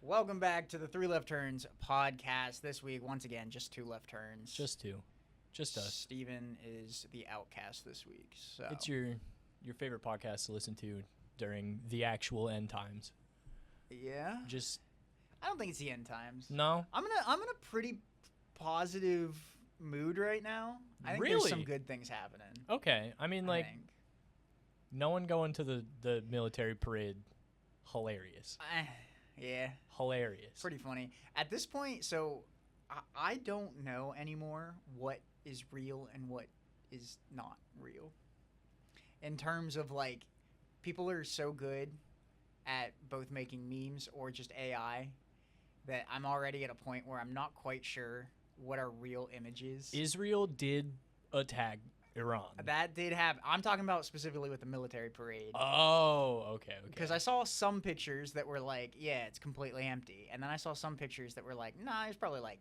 Welcome back to the Three Left Turns podcast. This week, once again, just two left turns. Just two. Just us. Steven is the outcast this week. So It's your favorite podcast to listen to during the actual end times. Yeah. Just I don't think it's the end times. no. I'm in a pretty positive mood right now. I think there's Really? some good things happening. Okay. I mean, I think. no one going to the military parade. Hilarious. Yeah. Hilarious. Pretty funny. At this point, so I don't know anymore what is real and what is not real. In terms of like, people are so good at both making memes or just AI that I'm already at a point where I'm not quite sure what are real images. Israel did attack Iran. That did happen. I'm talking about specifically with the military parade. Oh, okay. Because I saw some pictures that were like, yeah, it's completely empty. And then I saw some pictures that were like, nah, it's probably like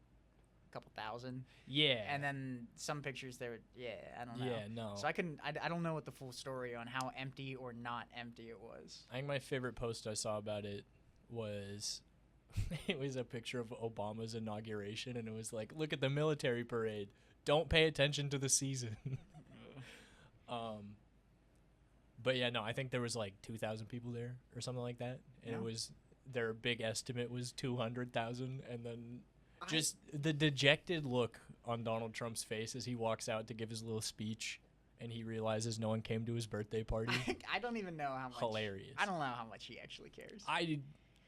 a couple thousand. Yeah. And then some pictures that were, yeah, I don't know. Yeah, no. So I don't know what the full story on how empty or not empty it was. I think my favorite post I saw about it was it was a picture of Obama's inauguration, and it was like, look at the military parade. Don't pay attention to the season. But yeah, no, I think there was like 2,000 people there or something like that, and it was their big estimate was 200,000, and then just the dejected look on Donald Trump's face as he walks out to give his little speech, and he realizes no one came to his birthday party. I don't even know how much. Hilarious. I don't know how much he actually cares. I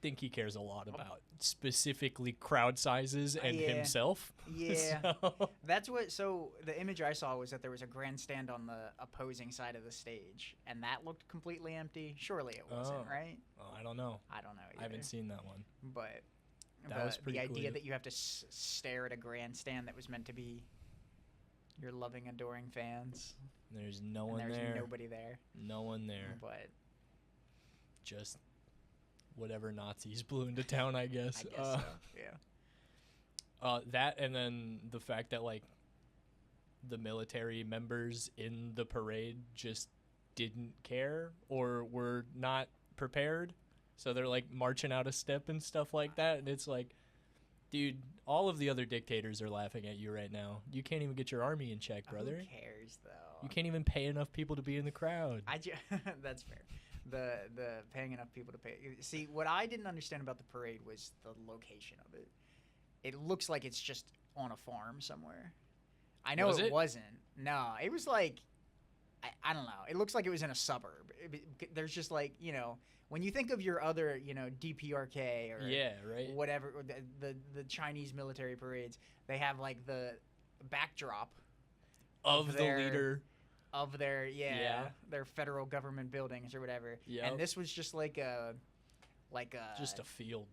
think he cares a lot about specifically crowd sizes and Yeah. himself. Yeah. So- That's what. So the image I saw was that there was a grandstand on the opposing side of the stage, and that looked completely empty. Surely it wasn't, Oh. right? Well, I don't know. I don't know. Either. I haven't seen that one. But That was pretty the cool. idea that you have to stare at a grandstand that was meant to be your loving, adoring fans, There's no and one there's there. nobody there. No one there. But Just whatever Nazis blew into town, I guess. I guess so. Yeah. That and then the fact that like the military members in the parade just didn't care or were not prepared. So they're like marching out of step and stuff like that. And it's like, dude, all of the other dictators are laughing at you right now. You can't even get your army in check, brother. Who cares though? You can't even pay enough people to be in the crowd. That's fair. The paying enough people to pay. See, what I didn't understand about the parade was the location of it. It looks like it's just on a farm somewhere. I know Was it? wasn't. No, it was like I don't know. It looks like it was in a suburb. There's just like, when you think of your other, DPRK or Yeah, right? whatever, or the Chinese military parades, they have like the backdrop Of the their- leader. of their Yeah. their federal government buildings or whatever. Yep. And this was just like a Just a field.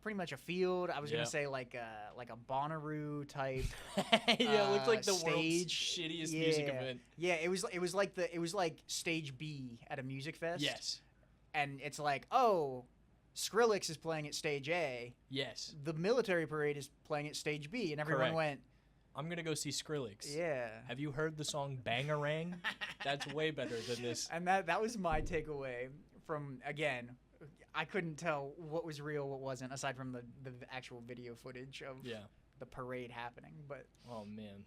pretty much a field. I was gonna Yep. say like a Bonnaroo type. Yeah, it looked like the world's stage. shittiest music Yeah. event. Yeah, it was like stage B at a music fest. Yes. And it's like, oh, Skrillex is playing at stage A. Yes. The military parade is playing at stage B, and everyone Correct. went, I'm going to go see Skrillex. yeah. Have you heard the song Bangarang? That's way better than this. And that was my takeaway from, again, I couldn't tell what was real, what wasn't, aside from the actual video footage of Yeah. the parade happening. But Oh, man.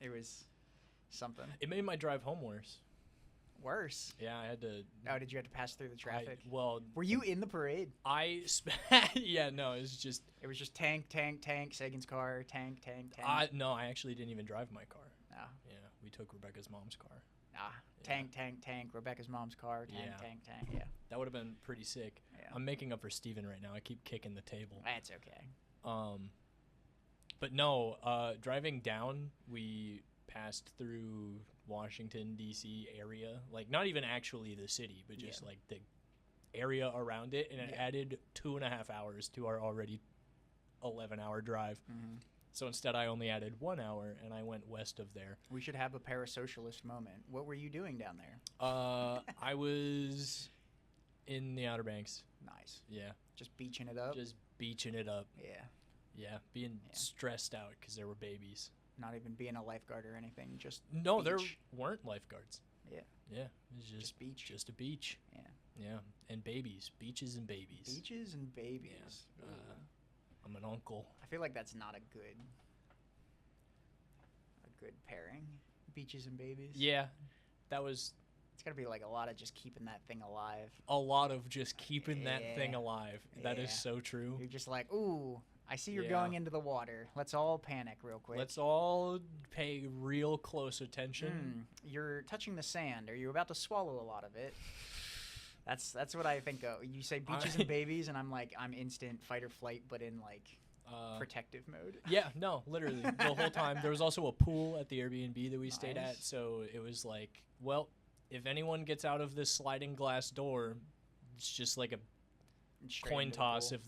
it was something. It made my drive home worse. Worse. Yeah, I had to... Oh, did you have to pass through the traffic? Well, Were you in the parade? yeah, no, it was just... It was just tank, Sagan's car, tank. No, I actually didn't even drive my car. Ah, Yeah, we took Rebecca's mom's car. tank, Rebecca's mom's car, tank. Yeah, That would have been pretty sick. yeah. I'm making up for Steven right now. I keep kicking the table. That's okay. But no, driving down, we passed through Washington, D.C. area. Like, not even actually the city, but just, like, the area around it. And it added 2.5 hours to our already 11-hour drive. Mm-hmm. So instead, I only added 1 hour, and I went west of there. We should have a parasocialist moment. What were you doing down there? I was in the Outer Banks. Nice. Yeah. Just beaching it up? Just beaching it up. Yeah. Yeah. Being stressed out because there were babies. Not even being a lifeguard or anything. Just No, there beach. weren't lifeguards. Yeah. Yeah. It was just Just beach. Just a beach. Yeah. Yeah, and babies, beaches and babies. Beaches and babies. Yeah. Ooh. I'm an uncle. I feel like that's not a good pairing. Beaches and babies. Yeah, that was It's gotta be like a lot of just keeping that thing alive. a lot of just keeping that thing Yeah. alive. That is Yeah. so true. You're just like, ooh, I see you're Yeah. going into the water. Let's all panic real quick. Let's all pay real close attention. You're touching the sand. Are you about to swallow a lot of it? That's what I think of. You say beaches and babies, and I'm instant fight or flight, but in like protective mode. Yeah, no, literally the whole time. There was also a pool at the Airbnb that we stayed at, Nice. so it was like, well, if anyone gets out of this sliding glass door, it's just like a Straight coin into the toss pool.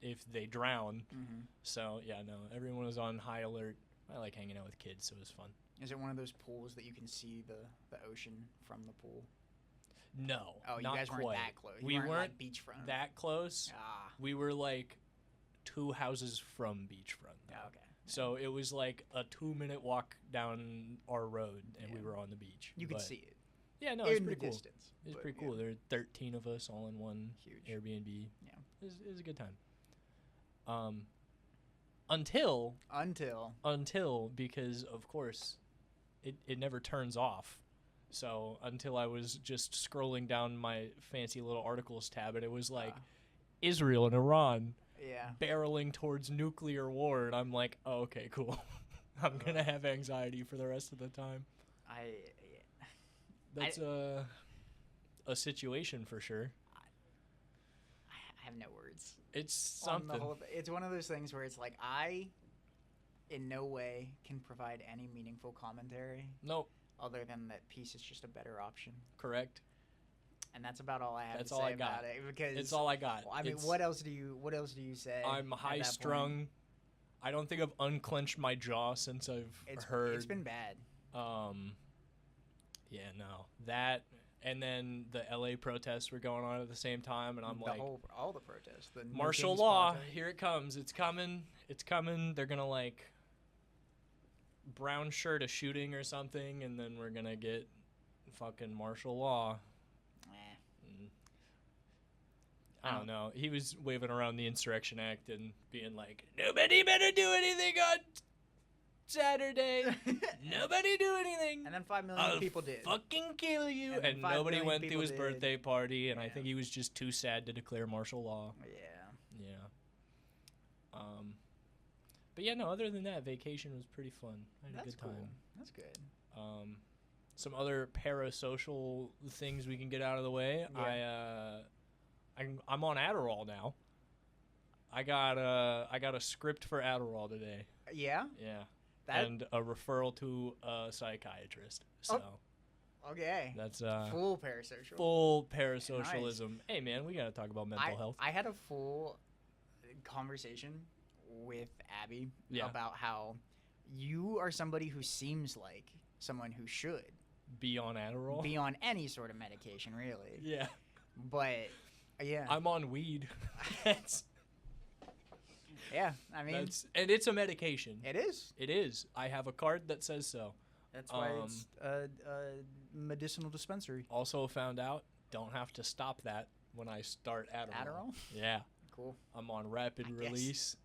if they drown. Mhm. So yeah, no, everyone was on high alert. I like hanging out with kids, so it was fun. Is it one of those pools that you can see the ocean from the pool? No, Oh, you not guys weren't quite. that close. You We weren't, weren't like, beachfront. that close. Ah, We were like 2 houses from beachfront. yeah, okay. So it was like a 2-minute walk down our road, and we Yeah. were on the beach. You could But, see it Yeah, no, it's in the pretty cool. distance. It was but, pretty yeah, cool. There were 13 of us all in one Huge. Airbnb. Yeah. It was a good time. Until because of course it never turns off. So until I was just scrolling down my fancy little articles tab, and it was like Israel and Iran Yeah. barreling towards nuclear war, and I'm like, oh, okay, cool. I'm gonna have anxiety for the rest of the time. That's a situation for sure. I have no words. It's On something. the whole, it's one of those things where it's like I, in no way, can provide any meaningful commentary Nope. other than that peace is just a better option, Correct. and that's about all I have That's to all say I got. about it. Because It's all I got. I mean, what else do you say? I'm at that high point? strung. I don't think I've unclenched my jaw since I've heard. It's been bad. Yeah, no. That, and then the LA protests were going on at the same time, and I'm like, All the protests. The No martial Kings law, protest. here it comes. It's coming. It's coming. They're gonna like brown shirt a shooting or something, and then we're gonna get fucking martial law. Eh. I don't know. He was waving around the Insurrection Act and being like, nobody better do anything on Saturday. Nobody do anything. And then 5 million I'll people did. fucking kill you. And then And 5 nobody million went to people his did. birthday party, and I Yeah. think he was just too sad to declare martial law. Yeah. Yeah. But yeah, no, other than that, vacation was pretty fun. I had That's a good time. cool. That's good. Some other parasocial things we can get out of the way. Yeah. I'm on Adderall now. I got a script for Adderall today. Yeah. Yeah. That And a referral to a psychiatrist. So okay. that's Full parasocial. full parasocialism. Hey man, we gotta talk about mental health. I had a full conversation with Abby Yeah. about how you are somebody who seems like someone who should Be on Adderall. be on any sort of medication, really. Yeah. But yeah, I'm on weed. That's yeah. I mean, and it's a medication. it is. It is. I have a card that says so. That's why it's a medicinal dispensary. Also found out don't have to stop that when I start Adderall. Adderall? Yeah. Cool. I'm on rapid I guess. release.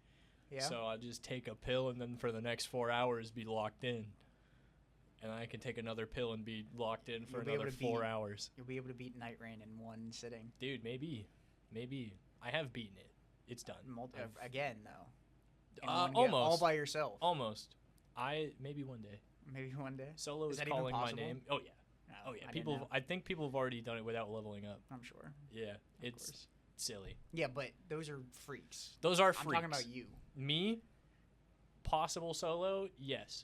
Yeah. So I'll just take a pill and then for the next 4 hours be locked in. And I can take another pill and be locked in for You'll be able another to 4 beat- hours. You'll be able to beat Night Rain in one sitting. Dude, maybe. Maybe. I have beaten it. It's done. I've- Again, though. In one go, almost. all by yourself. Almost. Maybe one day. Maybe one day. Solo Is is that even calling my possible? name. Oh yeah. No, Oh yeah. I didn't People know. I think people have already done it without leveling up. I'm sure. Yeah. Of It's course. silly. Yeah, but those are freaks. Those are I'm freaks. talking about you. Me? Possible solo? Yes.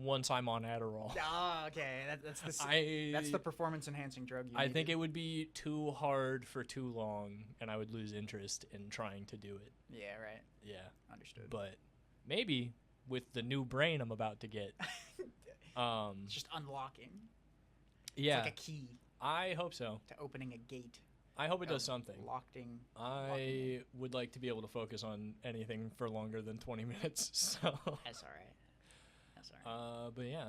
Once I'm on Adderall. Ah, okay. That's the performance enhancing drug. You I think needed. it would be too hard for too long, and I would lose interest in trying to do it. Yeah, right. Yeah, Understood. but maybe with the new brain I'm about to get, It's just unlocking. yeah, It's like a key I hope so. to opening a gate. I hope it does of something. Locking. I would like to be able to focus on anything for longer than 20 minutes. So, That's all right. That's all right. but yeah,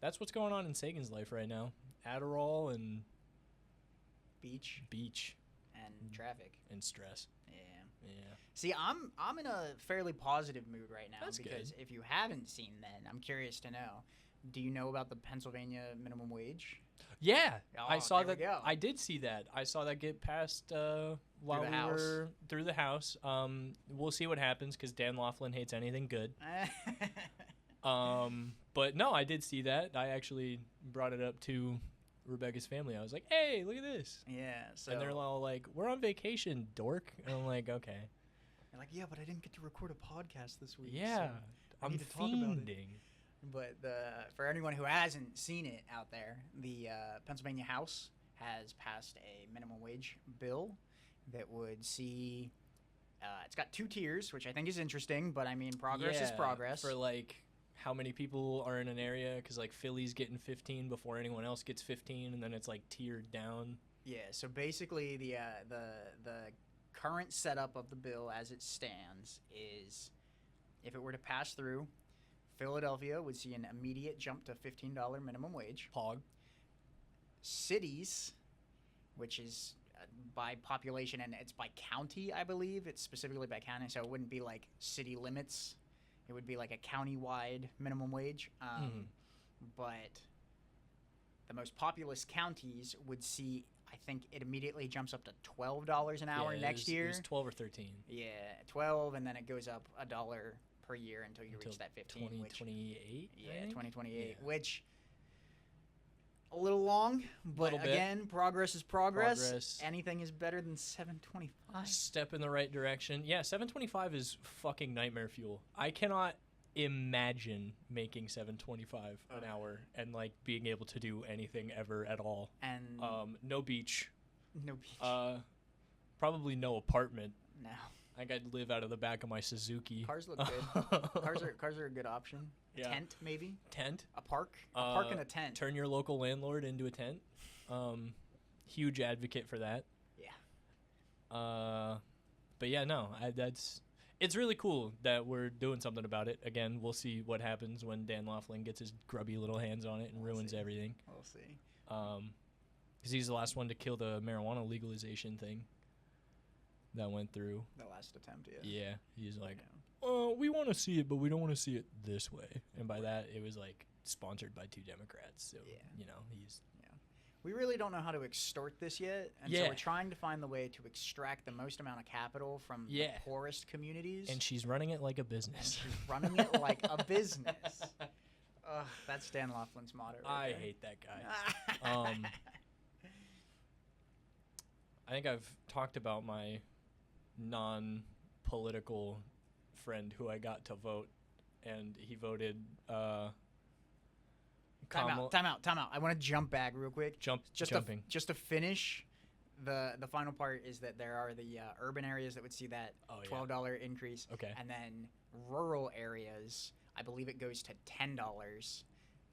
that's what's going on in Sagan's life right now. Adderall and beach, and traffic. and stress. Yeah. Yeah. See, I'm in a fairly positive mood right now That's because good. if you haven't seen then, I'm curious to know. Do you know about the Pennsylvania minimum wage? Yeah, I Oh, saw there we that. go. I did see that. I saw that get passed while the we House. were through the House. We'll see what happens because Dan Laughlin hates anything good. But no, I did see that. I actually brought it up to Rebecca's family. I was like, "Hey, look at this!" Yeah. So And they're all like, "We're on vacation, dork." And I'm like, "Okay, they're like, yeah, but I didn't get to record a podcast this week. yeah, so I I'm need to talk about it. fiending." But for anyone who hasn't seen it out there, the Pennsylvania House has passed a minimum wage bill that would see. It's got 2 tiers, which I think is interesting. But I mean, progress is Yeah, progress. for like how many people are in an area, because like Philly's getting 15 before anyone else gets 15, and then it's like tiered down. Yeah. So basically, the current setup of the bill as it stands is, if it were to pass through, Philadelphia would see an immediate jump to $15 minimum wage. Pog. Cities, which is by population and it's by county, I believe. It's specifically by county, so it wouldn't be like city limits. It would be like a county-wide minimum wage. But the most populous counties would see, I think it immediately jumps up to $12 an hour next year. It was 12 or 13. Yeah, 12, and then it goes up $1 per year until you reach that 15. 2028. Yeah, 2028, which a little long, but Little bit. again, progress is progress. Progress. Anything is better than 725. Step in the right direction. Yeah, 725 is fucking nightmare fuel. I cannot imagine making 725 an hour and like being able to do anything ever at all. And No beach. no beach. Probably no apartment. No. I got to live out of the back of my Suzuki. Cars look good. Cars are a good option. A Yeah. tent, maybe. Tent. A park and a tent. Turn your local landlord into a tent. Huge advocate for that. Yeah. But yeah, no, it's really cool that we're doing something about it. Again, we'll see what happens when Dan Laughlin gets his grubby little hands on it and ruins see. everything. We'll see. Because he's the last one to kill the marijuana legalization thing that went through. The last attempt, yeah. Yeah, he's like, Yeah. we want to see it, but we don't want to see it this way. And by that, it was like sponsored by 2 Democrats. So, Yeah. he's... We really don't know how to extort this yet, and so Yeah. we're trying to find the way to extract the most amount of capital from the poorest communities. And she's running it like a And business. she's running it like a business. Ugh, that's Dan Laughlin's motto. I Right hate that guy. I think I've talked about my non-political friend who I got to vote, and he voted Time out. I want to jump back real quick. Jumping. Just to finish, the final part is that there are the urban areas that would see that $12 increase. Okay. And then rural areas, I believe it goes to $10,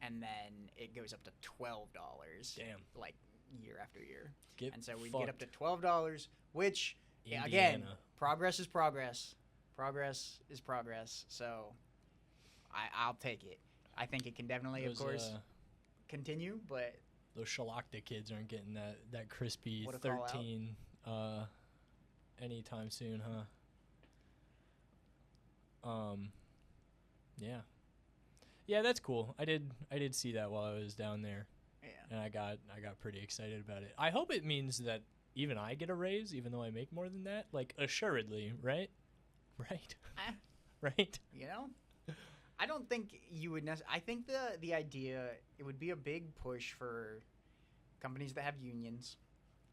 and then it goes up to $12. Damn. Like year after year. And so we fucked. get up to $12, which Indiana. again, progress is progress. Progress is progress. So I'll take it. I think it can definitely, of course, continue, but those Shalakta kids aren't getting that crispy What a call out. 13 anytime soon, huh? Yeah, that's cool. I did see that while I was down there, yeah. and I got pretty excited about it. I hope it means that even I get a raise, even though I make more than that. Like, assuredly, right? Right. You know, I don't think you would I think the idea, it would be a big push for companies that have unions.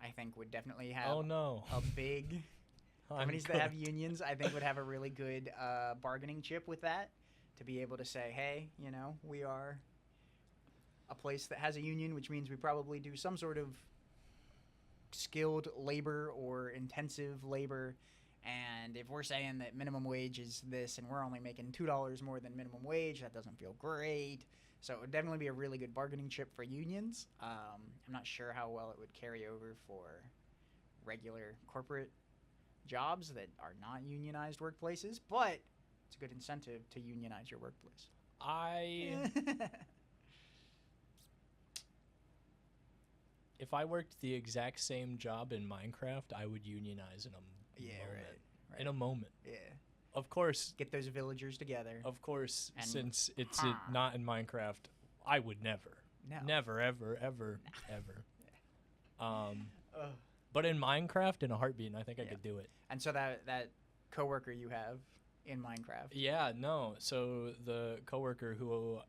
I think would definitely have Oh no. a big companies that have unions. I think would have a really good bargaining chip with that, to be able to say, hey, we are a place that has a union, which means we probably do some sort of skilled labor or intensive labor. And if we're saying that minimum wage is this and we're only making $2 more than minimum wage, that doesn't feel great. So it would definitely be a really good bargaining chip for unions. I'm not sure how well it would carry over for regular corporate jobs that are not unionized workplaces, but it's a good incentive to unionize your workplace. if I worked the exact same job in Minecraft, I would unionize in a Yeah, moment. right. In a moment. Yeah. Of course. Get those villagers together. Of course, And- since it's Huh. not in Minecraft, I would never. No. Never, ever, ever, ever. Ugh. But in Minecraft, in a heartbeat, I think I Yeah. could do it. And so that coworker you have in Minecraft. Yeah, no. So the coworker who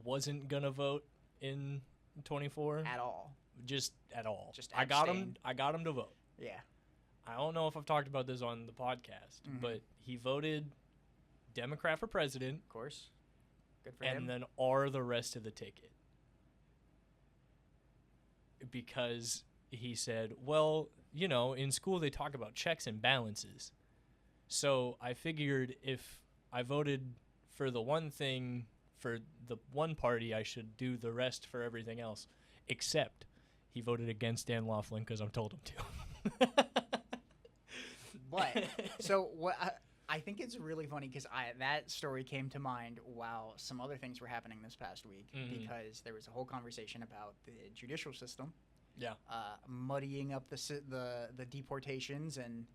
wasn't gonna vote in 24 At all. just at all. Just I got him. abstained. I got him to vote. Yeah. I don't know if I've talked about this on the podcast, Mhm. but he voted Democrat for president, Of course. Good for and him. then R the rest of the ticket because he said, "Well, you know, in school they talk about checks and balances, so I figured if I voted for the one thing for the one party, I should do the rest for everything else." Except he voted against Dan Laughlin because I told him to. But so what I think it's really funny because that story came to mind while some other things were happening this past week Mhm. because there was a whole conversation about the judicial system, Yeah. muddying up the deportations and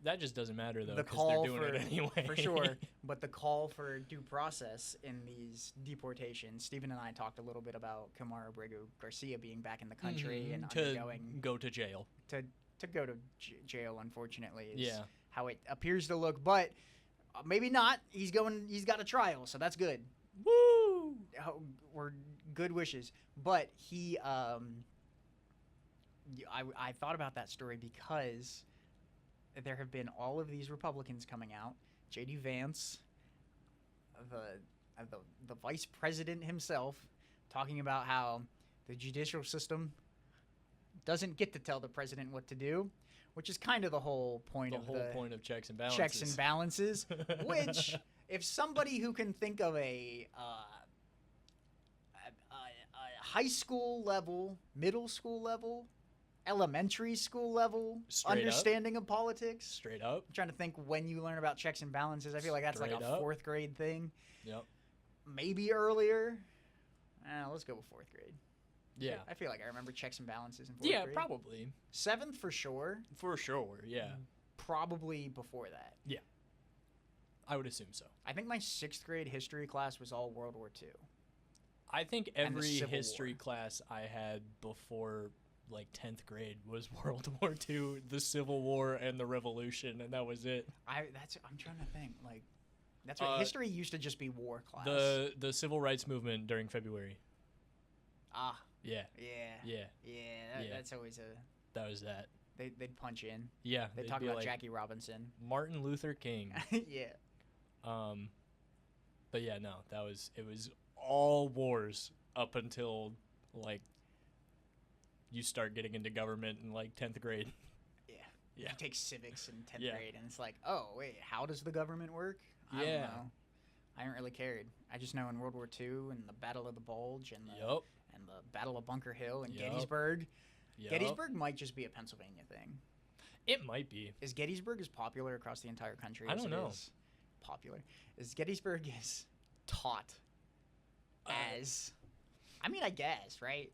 That just doesn't matter though, the because call they're doing for it anyway. for sure. But the call for due process in these deportations. Stephen and I talked a little bit about Camaro Abrego Garcia being back in the country and to undergoing go to jail. to go to jail. Unfortunately, is Yeah. how it appears to look. But maybe not. He's got a trial, so that's good. Woo! We're good wishes. But he, I thought about that story because there have been all of these Republicans coming out. J.D. Vance, the vice president himself, talking about how the judicial system doesn't get to tell the president what to do, which is kind of the whole point The of whole point of checks and balances. checks and balances. Which, if somebody who can think of a high school level, middle school level, elementary school level Straight up. understanding of politics. Straight up. I'm trying to think when you learn about checks and balances. I feel like that's like Straight a up. 4th grade thing. Yep. Maybe earlier. Let's go with 4th grade. Yeah. I feel like I remember checks and balances in 4th Yeah, grade. probably. 7th for sure. For sure. Yeah. Probably before that. I would assume so. I think my 6th grade history class was all World War II. I think And the every Civil history War. class I had before like 10th grade was World War II, the Civil War, and the Revolution, and that was it. I'm trying to think. Like, that's what history used to just be war class. The Civil Rights Movement during February. Ah, Yeah. yeah, Yeah. That's always That was that. they'd punch in. Yeah. They'd they'd talk be about like, Jackie Robinson. Martin Luther King. Yeah. But yeah, no, it was all wars up until like you start getting into government in like 10th grade. Yeah. Yeah. You take civics in 10th Yeah. grade, and it's like, oh wait, how does the government work? I don't Yeah. know. I haven't really cared. I just know in World War II and the Battle of the Bulge and the Yup. and the Battle of Bunker Hill and Yup. Gettysburg. Yup. Gettysburg might just be a Pennsylvania thing. It might be. Is Gettysburg as popular across the entire country? I as don't it know. is popular. Is Gettysburg is taught as? I mean, I guess, right?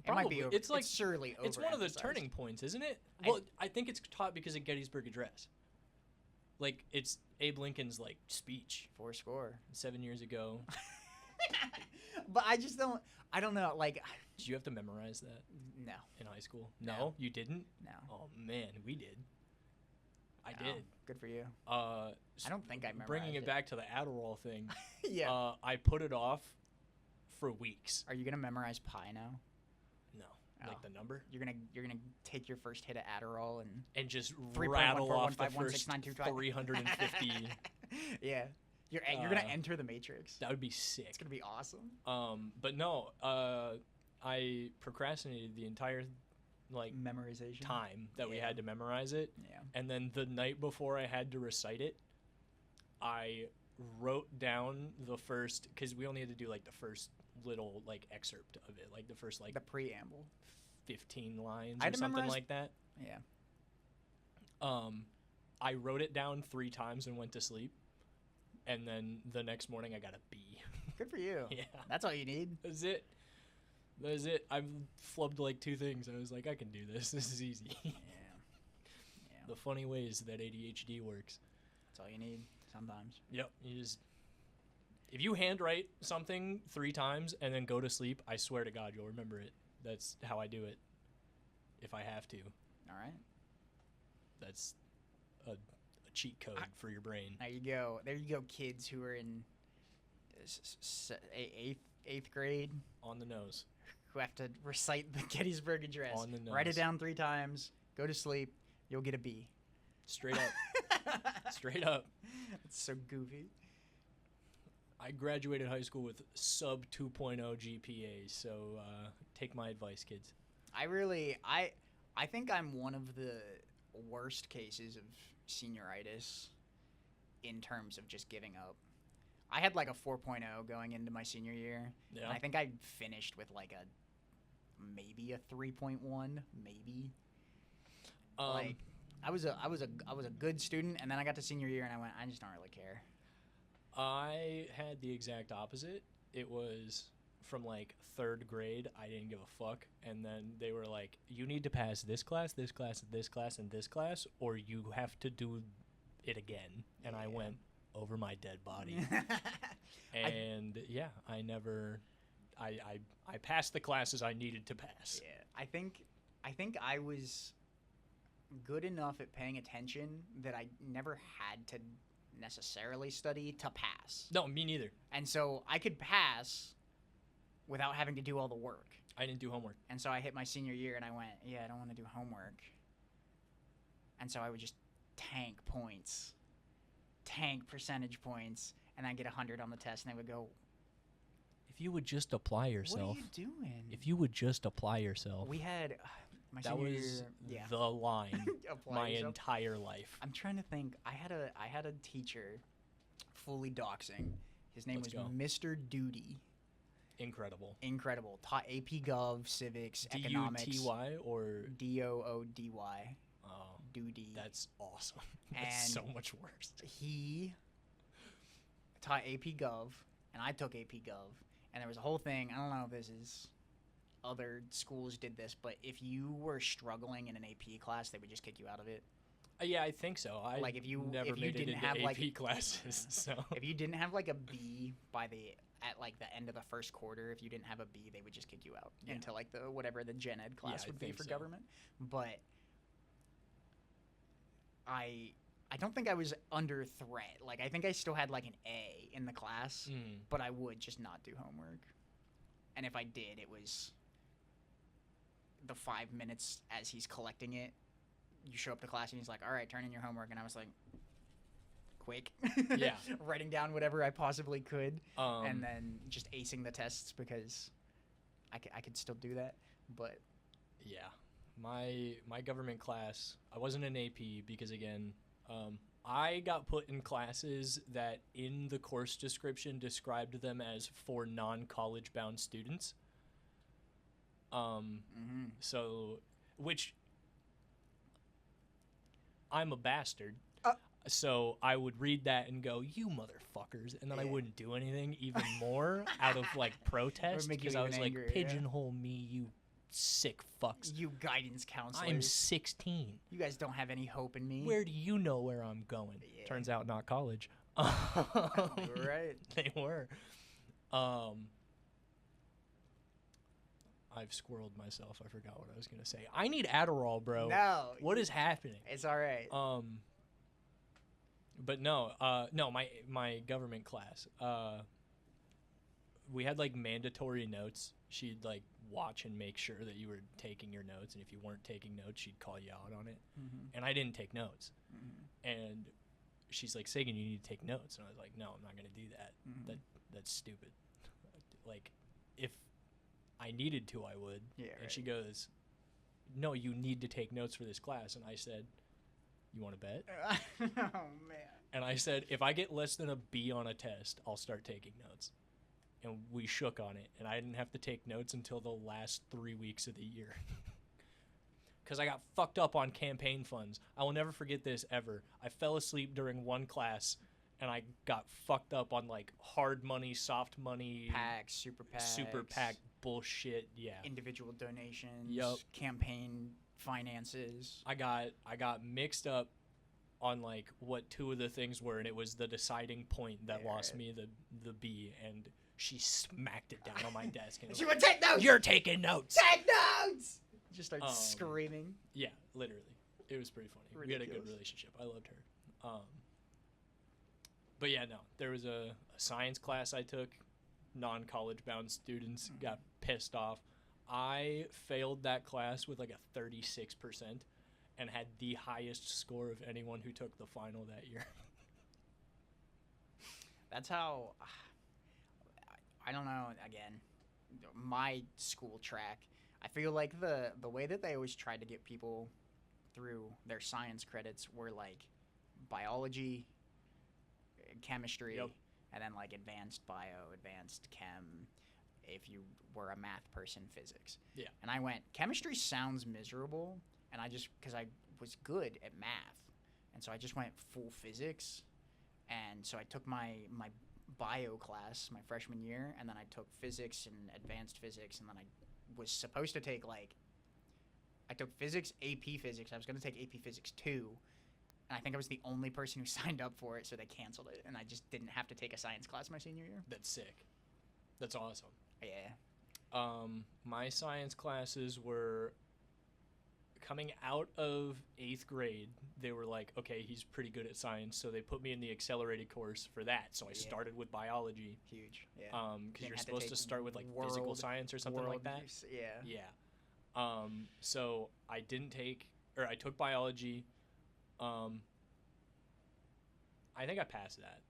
It might be. Probably. Over, It's like- surely. It's one of the overemphasized. turning points, isn't it? I- Well, I think it's taught because of Gettysburg Address. Like it's Abe Lincoln's like speech 4 7 years ago. But I just don't. I don't know. Like, Did you have to memorize that no, in high school? No. No, you didn't. no. Oh man, we did. I No. did. Good for you. I don't think I memorized Bringing it it. back to the Adderall thing. Yeah. I put it off for weeks. Are you gonna memorize pi now? No, Oh. like the number, You're gonna take your first hit of Adderall and and just 3.1415169225. rattle off the first 350. Yeah. You're gonna Uh, enter the Matrix. That would be sick. It's gonna be awesome. But no, I procrastinated the entire like Memorization. time that we Yeah. had to memorize it, Yeah. and then the night before I had to recite it, I wrote down the first because we only had to do like the first little like excerpt of it, like the first like The preamble. 15 lines I had or to something memorize- like that. Yeah. I wrote it down 3 times and went to sleep, and then the next morning I got a B. Good for you. Yeah, That's all you need. that's it. That is it. I've flubbed like 2 things. I was like, I can do this. This is easy. Yeah. The funny ways that ADHD works. That's all you need sometimes. Yep. If you handwrite something 3 times and then go to sleep, I swear to God, you'll remember it. That's how I do it. If I have to. All right. That's a cheat code for your brain. There you go. There you go, kids who are in eighth grade On the nose. who have to recite the Gettysburg Address. On the nose. Write it down 3 times. Go to sleep. You'll get a B. Straight up. Straight up. It's so goofy. I graduated high school with sub 2.0 GPA, so take my advice, kids. I think I'm one of the worst cases of senioritis in terms of just giving up. I had like a 4.0 going into my senior year. Yeah. And I think I finished with like maybe a 3.1, maybe. Like I was a good student, and then I got to senior year and I went, I just don't really care. I had the exact opposite. It was from like 3rd grade, I didn't give a fuck, and then they were like, you need to pass this class, this class, this class, and this class, or you have to do it again. And I went over my dead body. And I passed the classes I needed to pass. Yeah, I think I was good enough at paying attention that I never had to necessarily study to pass. No, me neither. And so I could pass without having to do all the work. I didn't do homework. And so I hit my senior year and I went, yeah, I don't want to do homework. And so I would just tank points, tank percentage points, and I'd get 100 on the test, and they would go, If you would just apply yourself. what are you doing? If you would just apply yourself. We had my That senior was year, the line Apply my yourself. entire life. I'm trying to think. I had a teacher, fully doxing. His name Let's was go. Mr. Duty. Incredible. Incredible. Taught AP Gov, Civics, Economics. D-U-T-Y or... D-O-O-D-Y. Oh, Duty. that's awesome. That's And so much worse. He taught AP Gov, and I took AP Gov, and there was a whole thing. I don't know if this is other schools did this, but if you were struggling in an AP class, they would just kick you out of it. Yeah, I think so. I Like, if you never made it didn't into have, AP like- classes, so... If you didn't have like a B at like the end of the first quarter, if you didn't have a B, they would just kick you out into like the whatever the gen ed class I would be think for so. government. But I don't think I was under threat. Like, I think I still had like an A in the class, but I would just not do homework. And if I did, it was the 5 minutes as he's collecting it. You show up to class and he's like, all right, turn in your homework. And I was like, quick. Yeah. Writing down whatever I possibly could. Um, And then just acing the tests because I could still do that. But Yeah. My government class, I wasn't an AP because, again, I got put in classes that in the course description described them as for non-college bound students. So, which I'm a bastard. So I would read that and go, you motherfuckers. And then I Yeah. wouldn't do anything even more out of like protest make you because I even was angrier, like, yeah. pigeonhole me, you sick fucks. you guidance counselors, I'm 16. you guys don't have any hope in me. Where do you know where I'm going? Yeah. Turns out not college. Right. They were. I've squirreled myself. I forgot what I was going to say. I need Adderall, bro. No. What is happening? It's all right. But no, my government class, we had like mandatory notes. She'd like watch and make sure that you were taking your notes, and if you weren't taking notes, she'd call you out on it. And I didn't take notes. And she's like, Sagan, you need to take notes. And I was like, no, I'm not going to do that. That's stupid. Like, if I needed to, I would. Yeah, And right. she goes, no, you need to take notes for this class. And I said, you want to bet? Oh man. And I said, if I get less than a B on a test, I'll start taking notes. And we shook on it. And I didn't have to take notes until the last 3 weeks of the year. Because I got fucked up on campaign funds. I will never forget this ever. I fell asleep during one class, and I got fucked up on like hard money, soft money, Packs, super packs. super PAC bullshit. Yeah. individual donations, Yup. campaign finances. I got mixed up on like what two of the things were, and it was the deciding point that lost me the B, and she smacked it down on my desk and She was would take notes. "You're taking notes." Take notes. Just started screaming. Yeah, literally, it was pretty funny. We had a good Ridiculous. relationship. I loved her. But yeah, no, there was a science class I took. Non-college bound students got pissed off. I failed that class with like a 36% and had the highest score of anyone who took the final that year. That's how. I don't know. Again, my school track. I feel like the way that they always tried to get people through their science credits were like biology, chemistry, Yep. and then like advanced bio, advanced chem. If you were a math person, physics. Yeah. And I went, chemistry sounds miserable, and I just because I was good at math, and so I just went full physics, and so I took my bio class my freshman year, and then I took physics and advanced physics, and then I was supposed to take I took physics, AP physics. I was going to take AP physics 2, and I think I was the only person who signed up for it, so they canceled it, and I just didn't have to take a science class my senior year. That's sick. That's awesome. Yeah. My science classes were coming out of 8th grade. They were like, okay, he's pretty good at science, so they put me in the accelerated course for that. So I started with biology. Huge. Yeah. Because Didn't you're have to supposed to take start with like physical science or something like that. Yeah. Yeah. So I took biology. I think I passed that.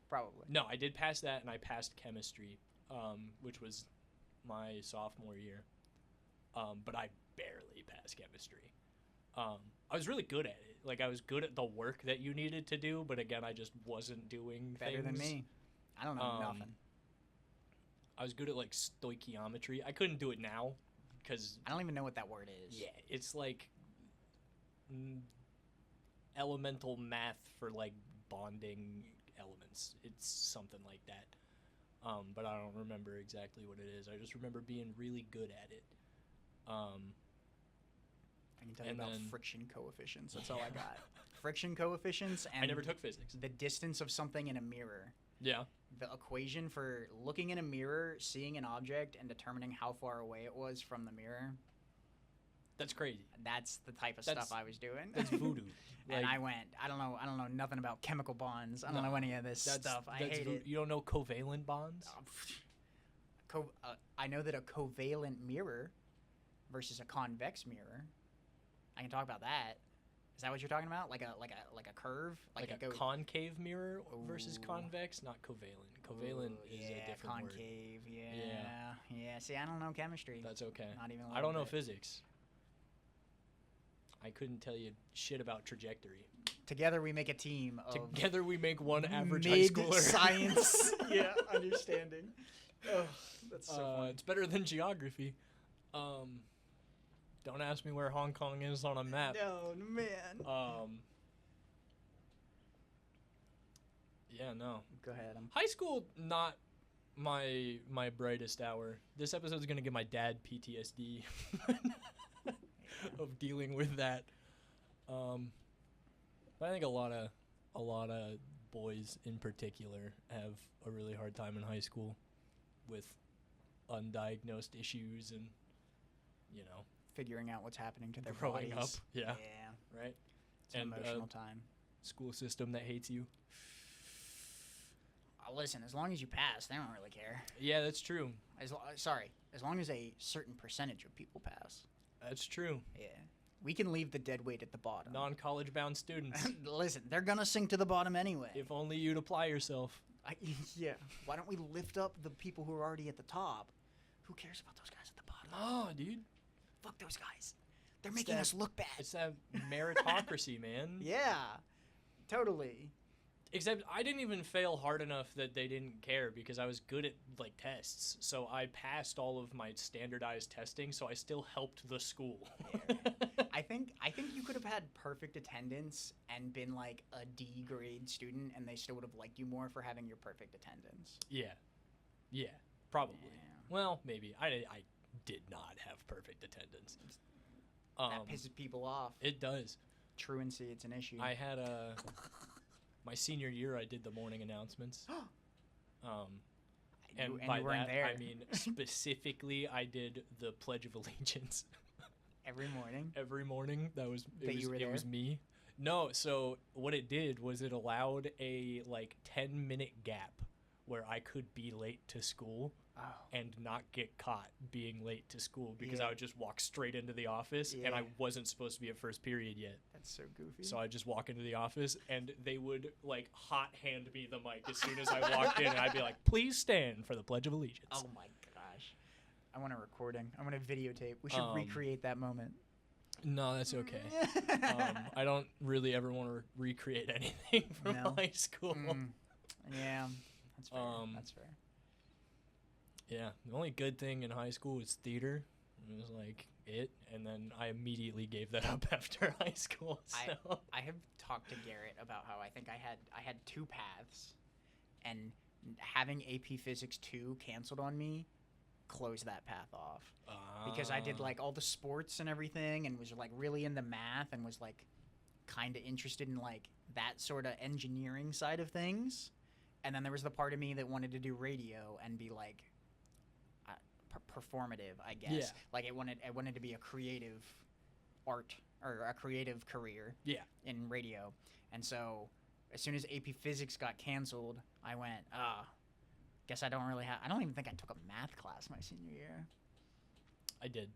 Probably. No, I did pass that, and I passed chemistry, which was my sophomore year. But I barely passed chemistry. I was really good at it. Like, I was good at the work that you needed to do, but again, I just wasn't doing Better than me. I don't know nothing. I was good at, like, stoichiometry. I couldn't do it now, because... I don't even know what that word is. Yeah, it's, like, elemental math for, like, bonding elements. It's something like that. But I don't remember exactly what it is. I just remember being really good at it. I can tell you about friction coefficients. That's all I got. Friction coefficients and I never took physics. the distance of something in a mirror. Yeah. The equation for looking in a mirror, seeing an object, and determining how far away it was from the mirror. That's crazy. That's the type of stuff I was doing. That's voodoo. And I went, I don't know nothing about chemical bonds. I don't know any of this stuff. I hate it. You don't know covalent bonds? I know that a covalent mirror versus a convex mirror. I can talk about that. Is that what you're talking about? Like a curve? Like a concave mirror versus convex, not covalent. Covalent is a different word. Concave. Yeah. See, I don't know chemistry. That's okay. Not even. I don't know physics. I couldn't tell you shit about trajectory. Together we make a team of Together we make one average high schooler. Science. Yeah, understanding. Oh, that's so funny. It's better than geography. Don't ask me where Hong Kong is on a map. No, man. Yeah, no. Go ahead. High school, not my brightest hour. This episode's gonna give my dad PTSD of dealing with that. But I think a lot of boys in particular have a really hard time in high school with undiagnosed issues and, you know, figuring out what's happening to their growing bodies. up. Yeah. Right. It's an emotional time. School system that hates you. Listen, as long as you pass, they don't really care. Yeah, that's true. As long as a certain percentage of people pass. That's true. Yeah. We can leave the dead weight at the bottom. Non-college bound students. Listen, they're going to sink to the bottom anyway. If only you'd apply yourself. Yeah. Why don't we lift up the people who are already at the top? Who cares about those guys at the bottom? Oh, dude. Fuck those guys. They're making us look bad. It's that meritocracy, man. Yeah. Totally. Except I didn't even fail hard enough that they didn't care because I was good at like tests. So I passed all of my standardized testing, so I still helped the school. I think you could have had perfect attendance and been like a D grade student, and they still would have liked you more for having your perfect attendance. Yeah, probably. Well, maybe. I did not have perfect attendance. That pisses people off. It does. Truancy, it's an issue. I had my senior year, I did the morning announcements. And you by weren't that, there. I mean specifically, I did the Pledge of Allegiance Every morning. every morning. You were It there? was me. No, so what it did was it allowed a 10-minute gap where I could be late to school Oh. and not get caught being late to school because Yeah. I would just walk straight into the office and I Yeah. wasn't supposed to be at first period yet. That's so goofy. So I just walk into the office and they would hot hand me the mic as soon as I walked in and I'd be like, please stand for the Pledge of Allegiance. Oh my gosh. I want a recording. I want a videotape. We should recreate that moment. No, that's okay. I don't really ever want to recreate anything from high school. Yeah, that's fair. That's fair. Yeah, the only good thing in high school was theater. It was it, and then I immediately gave that up after high school. So. I have talked to Garrett about how I think I had two paths, and having AP Physics 2 canceled on me closed that path off. Because I did all the sports and everything and was really into math and was kind of interested in that sort of engineering side of things. And then there was the part of me that wanted to do radio and be performative, I guess. Yeah. It wanted to be a creative art or a creative career. Yeah. In radio. And so as soon as AP Physics got canceled, I went, guess I don't even think I took a math class my senior year. I did.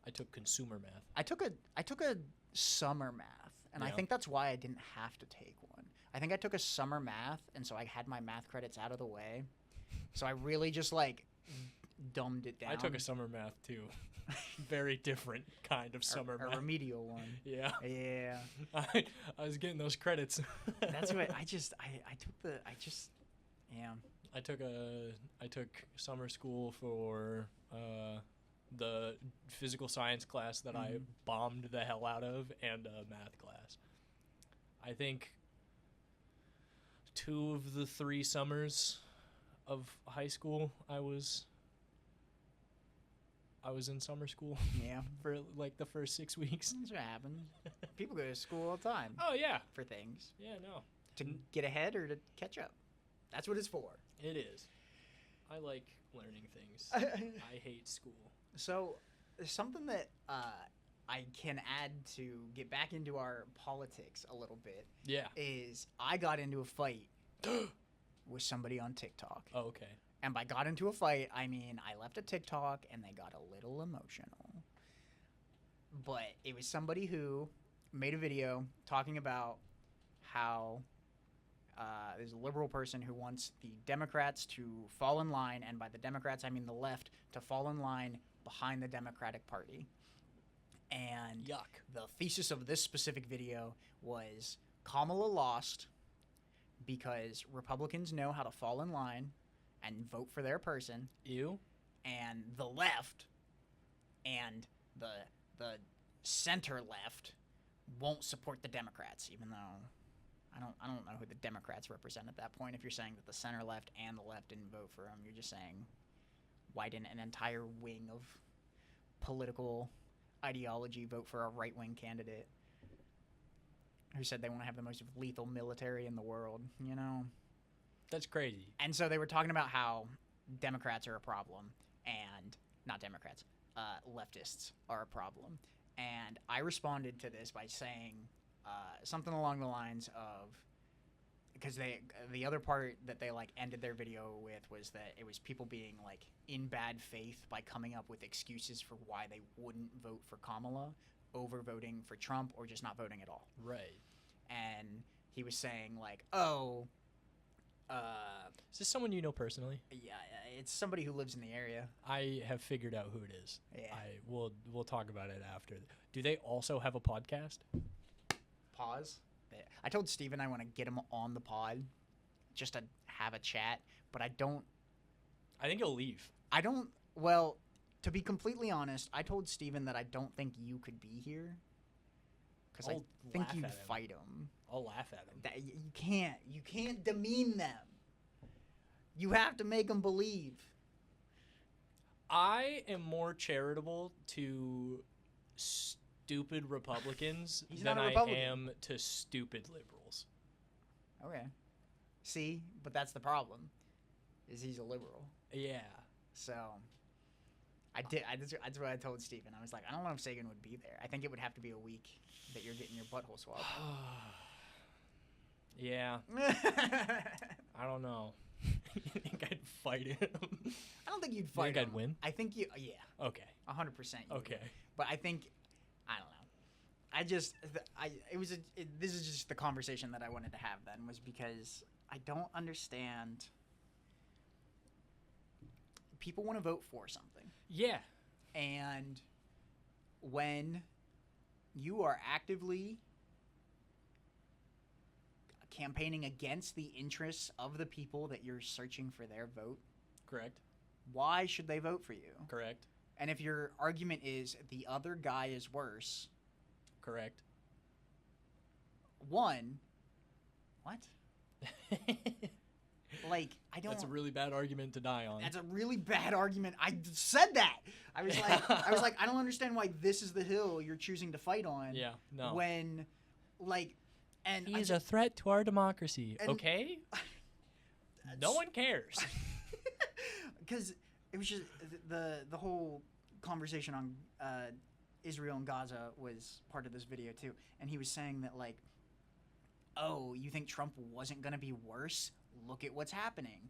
I took consumer math. I took a summer math, and I think that's why I didn't have to take one. I think I took a summer math, and so I had my math credits out of the way. So I really just dumbed it down. I took a summer math too. Very different kind of summer math. A remedial one. Yeah. Yeah. I was getting those credits. That's what I took summer school for the physical science class that I bombed the hell out of and a math class. I think 2 of the 3 summers of high school I was in summer school. Yeah. For the first 6 weeks. That's what happens. People go to school all the time. Oh yeah. For things. Yeah, no. To get ahead or to catch up. That's what it's for. It is. I like learning things. I hate school. So, something that I can add to get back into our politics a little bit. Yeah. Is I got into a fight with somebody on TikTok. Oh, okay. And by got into a fight, I mean I left a TikTok and they got a little emotional. But it was somebody who made a video talking about how there's a liberal person who wants the Democrats to fall in line, and by the Democrats I mean the left, to fall in line behind the Democratic Party. And yuck. The thesis of this specific video was Kamala lost because Republicans know how to fall in line and vote for their person. Ew. And the left and the center left won't support the Democrats, even though I don't know who the Democrats represent at that point. If you're saying that the center left and the left didn't vote for him, you're just saying why didn't an entire wing of political ideology vote for a right-wing candidate who said they want to have the most lethal military in the world, you know? That's crazy. And so they were talking about how Democrats are a problem, and not Democrats, leftists are a problem. And I responded to this by saying something along the lines of, because the other part that they ended their video with was that it was people being in bad faith by coming up with excuses for why they wouldn't vote for Kamala over voting for Trump or just not voting at all. Right. And he was saying is this someone you know personally? yeah, it's somebody who lives in the area. I have figured out who it is. Yeah. We'll talk about it after. Do they also have a podcast? Pause. I told Steven I want to get him on the pod just to have a chat, but I think he'll leave. Well, to be completely honest, I told Steven that I don't think you could be here because I think you'd fight him. I'll laugh at him. You can't demean them. You have to make them believe. I am more charitable to stupid Republicans He's than not a I Republican. am to stupid liberals. Okay. See, but that's the problem, is he's a liberal. Yeah. So, that's what I told Steven. I was like, I don't know if Sagan would be there. I think it would have to be a week that you're getting your butthole swabbed. Yeah. I don't know. You think I'd fight him? I don't think you'd You fight think him. I'd win? I think you, yeah, Okay. 100%. You Okay. would. But I think, I don't know. This is just the conversation that I wanted to have then, was because I don't understand. People want to vote for something. Yeah. And when you are actively campaigning against the interests of the people that you're searching for their vote, Correct. why should they vote for you? Correct. And if your argument is the other guy is worse, Correct. one, what? Like, I don't. That's a really bad argument to die on. That's a really bad argument. I said that. I was like, I don't understand why this is the hill you're choosing to fight on. Yeah. No. When, like, and He is a threat to our democracy. And- Okay. No one cares. because it was just the whole conversation on Israel and Gaza was part of this video too, and he was saying that, like, oh, you think Trump wasn't gonna be worse? Look at what's happening.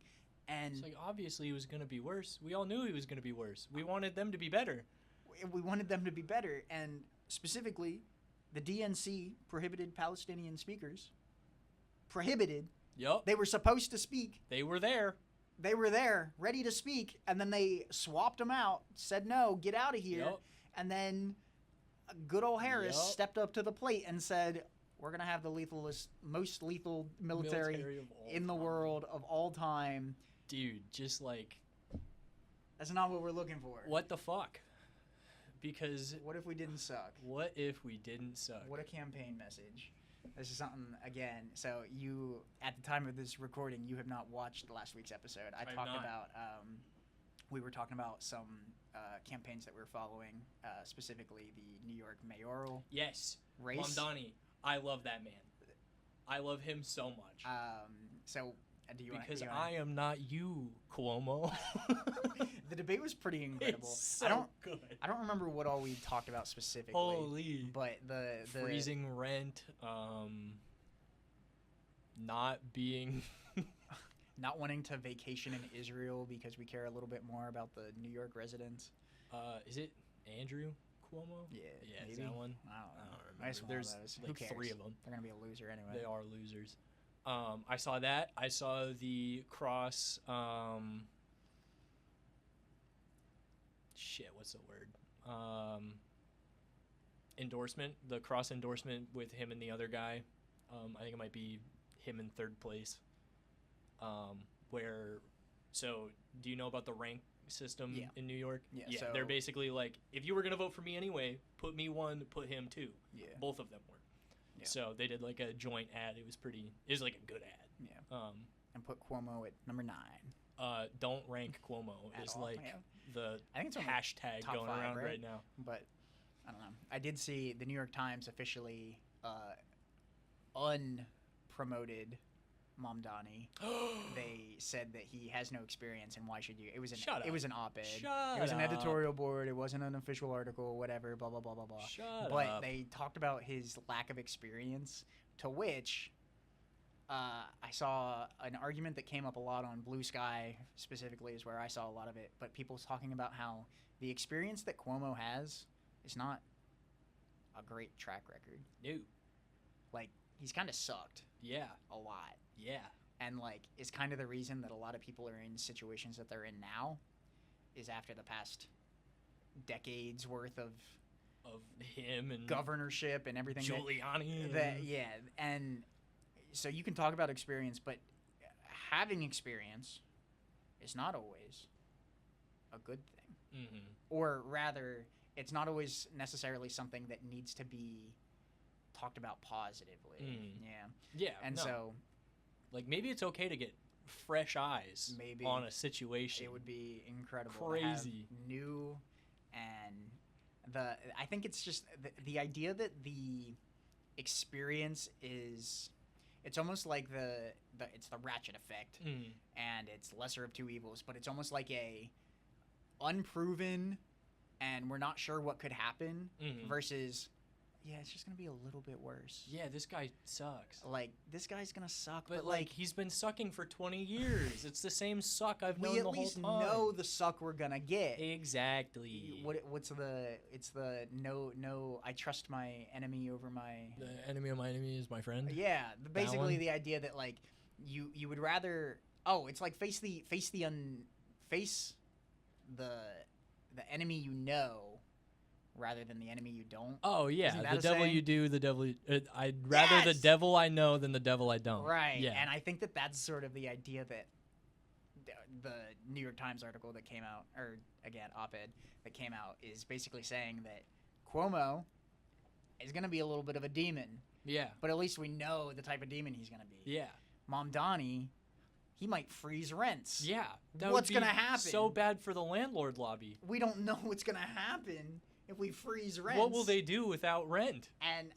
And It's like, obviously he was going to be worse. We all knew he was going to be worse. We wanted them to be better. we wanted them to be better, and specifically the DNC prohibited Palestinian speakers. Prohibited. Yup. They were supposed to speak. They were there. They were there, ready to speak, and then they swapped them out, said no, get out of here. Yup. And then good old Harris Yup. stepped up to the plate and said, we're going to have the most lethal military of all in the time. world of all time. Dude, just like, That's not what we're looking for. what the fuck? Because What if we didn't suck? what if we didn't suck? What a campaign message. This is something, again, so you, at the time of this recording, you have not watched last week's episode. I have talked not. about, we were talking about some campaigns that we're following, specifically the New York mayoral Yes. race. Mamdani. I love that man. I love him so much. So, do you want because I am not you, Cuomo. The debate was pretty incredible. It's so good. I don't remember what all we talked about specifically. Holy. But the Freezing rent, not being not wanting to vacation in Israel because we care a little bit more about the New York residents. is it Andrew Cuomo? Yeah, Yeah, is maybe. that one? I don't know. remember. It's one of There's those. like Who cares? 3 of them. They're gonna be a loser anyway. They are losers. I saw that. I saw the cross. Shit, what's the word? Endorsement. The cross endorsement with him and the other guy. I think it might be him in 3rd place. So do you know about the rank system Yeah. in New York? Yeah, so- they're basically like, if you were gonna vote for me anyway, put me 1, put him 2. Yeah. Both of them were. Yeah. So they did like a joint ad. It was like a good ad. Yeah. And put Cuomo at number 9. Don't rank Cuomo At is all, like yeah. the I think it's on the hashtag top going 5, around right? right now. But I don't know. I did see the New York Times officially unpromoted Mamdani. They said that he has no experience, and why should you? It was an Shut up. it was an op-ed. Shut It was an up. editorial board. It wasn't an official article. Whatever. Blah blah blah blah blah. Shut But up. they talked about his lack of experience, to which I saw an argument that came up a lot on Blue Sky, specifically, is where I saw a lot of it. But people talking about how the experience that Cuomo has is not a great track record. No. Like, he's kind of sucked Yeah. a lot. Yeah. And, like, is kind of the reason that a lot of people are in situations that they're in now, is after the past decades worth of Him and governorship and everything. Giuliani. Yeah, and so you can talk about experience, but having experience is not always a good thing. Mm-hmm. Or rather, it's not always necessarily something that needs to be talked about positively. Mm. Yeah. Yeah. And no. so, like, maybe it's okay to get fresh eyes Maybe. on a situation. It would be incredible. Crazy. To have new, and I think it's just the idea that the experience is, it's almost like it's the Ratchet effect, and it's lesser of two evils, but it's almost like a unproven, and we're not sure what could happen, versus, yeah, it's just gonna be a little bit worse. Yeah, this guy sucks. Like, this guy's gonna suck, but like he's been sucking for 20 years. It's the same suck I've known the whole time. We at least know the suck we're gonna get. Exactly. It's the no. I trust my enemy over my. The enemy of my enemy is my friend. Yeah, basically the idea that like you would rather. Oh, it's like face the enemy you know, rather than the enemy you don't. Oh yeah, the devil saying? You do, the devil. I'd rather the devil I know than the devil I don't. Right. Yeah. And I think that's sort of the idea that the New York Times article that came out, or again, op-ed that came out, is basically saying that Cuomo is going to be a little bit of a demon. Yeah. But at least we know the type of demon he's going to be. Yeah. Mamdani, he might freeze rents. Yeah. What's going to happen? So bad for the landlord lobby. We don't know what's going to happen if we freeze rents. What will they do without rent? And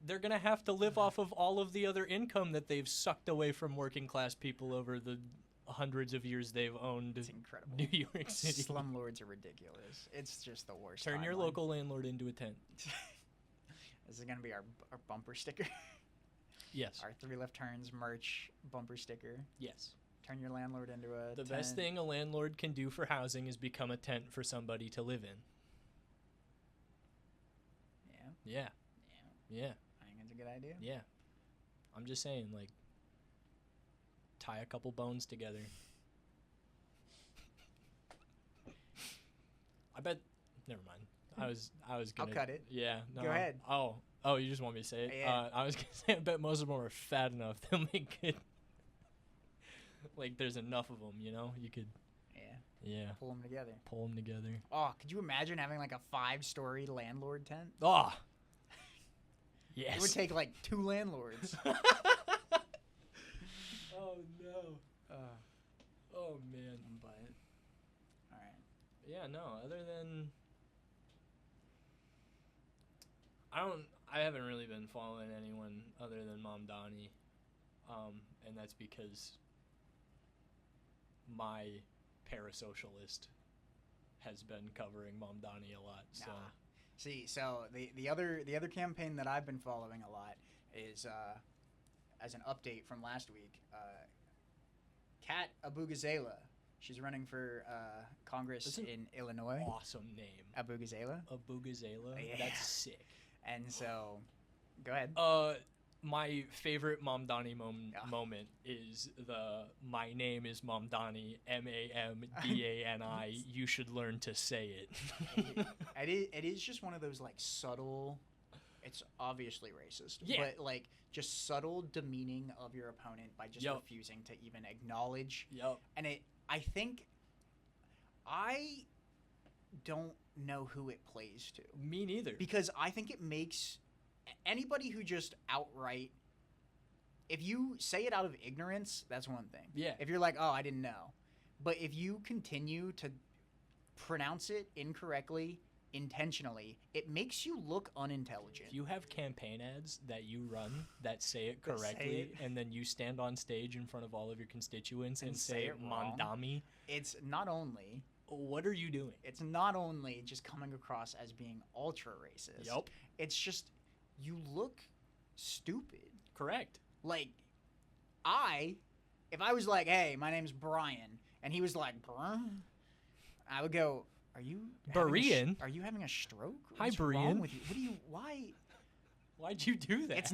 they're going to have to live off of all of the other income that they've sucked away from working class people over the hundreds of years they've owned New York City. Slumlords are ridiculous. It's just the worst. Turn your local landlord into a tent. This is going to be our bumper sticker. Yes. Our 3 Left Turns merch bumper sticker. Yes. Turn your landlord into a The tent. best thing a landlord can do for housing is become a tent for somebody to live in. Yeah. Yeah. Yeah. I think it's a good idea. Yeah. I'm just saying, like, tie a couple bones together. I bet. Never mind. I was gonna. I'll cut it. Yeah. No, Go ahead. Oh, you just want me to say it? Yeah. I was gonna say I bet most of them are fat enough they'll make it. Like, there's enough of them, you know. You could. Yeah. Yeah. Pull them together. Pull them together. Oh, could you imagine having like a 5-story landlord tent? Oh. Yes. It would take like 2 landlords. Oh no. Oh man. But all right. Yeah, no, other than I haven't really been following anyone other than Mamdani. And that's because my parasocialist has been covering Mamdani a lot. So See, so the other campaign that I've been following a lot is as an update from last week, Kat Abugazela. She's running for Congress in Illinois. Awesome name. Abugazela. Abugazela. Yeah. That's sick. And so, go ahead. My favorite Mamdani moment is my name is Mamdani, Mamdani. You should learn to say it. It is just one of those like subtle. It's obviously racist, but like just subtle demeaning of your opponent by just refusing to even acknowledge. Yep. And I think I don't know who it plays to. Me neither. Because I think it makes anybody who just outright, if you say it out of ignorance, that's one thing. Yeah. If you're like, oh, I didn't know. But if you continue to pronounce it incorrectly, intentionally, it makes you look unintelligent. If you have campaign ads that you run that say it correctly, and then you stand on stage in front of all of your constituents and say it wrong, Mamdani, it's not only... What are you doing? It's not only just coming across as being ultra racist. Yep. It's just, you look stupid. Correct. Like, if I was like, hey, my name's Brian, and he was like, Brian, I would go, are you having a stroke? Hi, What's Brian. wrong with you? Why'd you do that? It's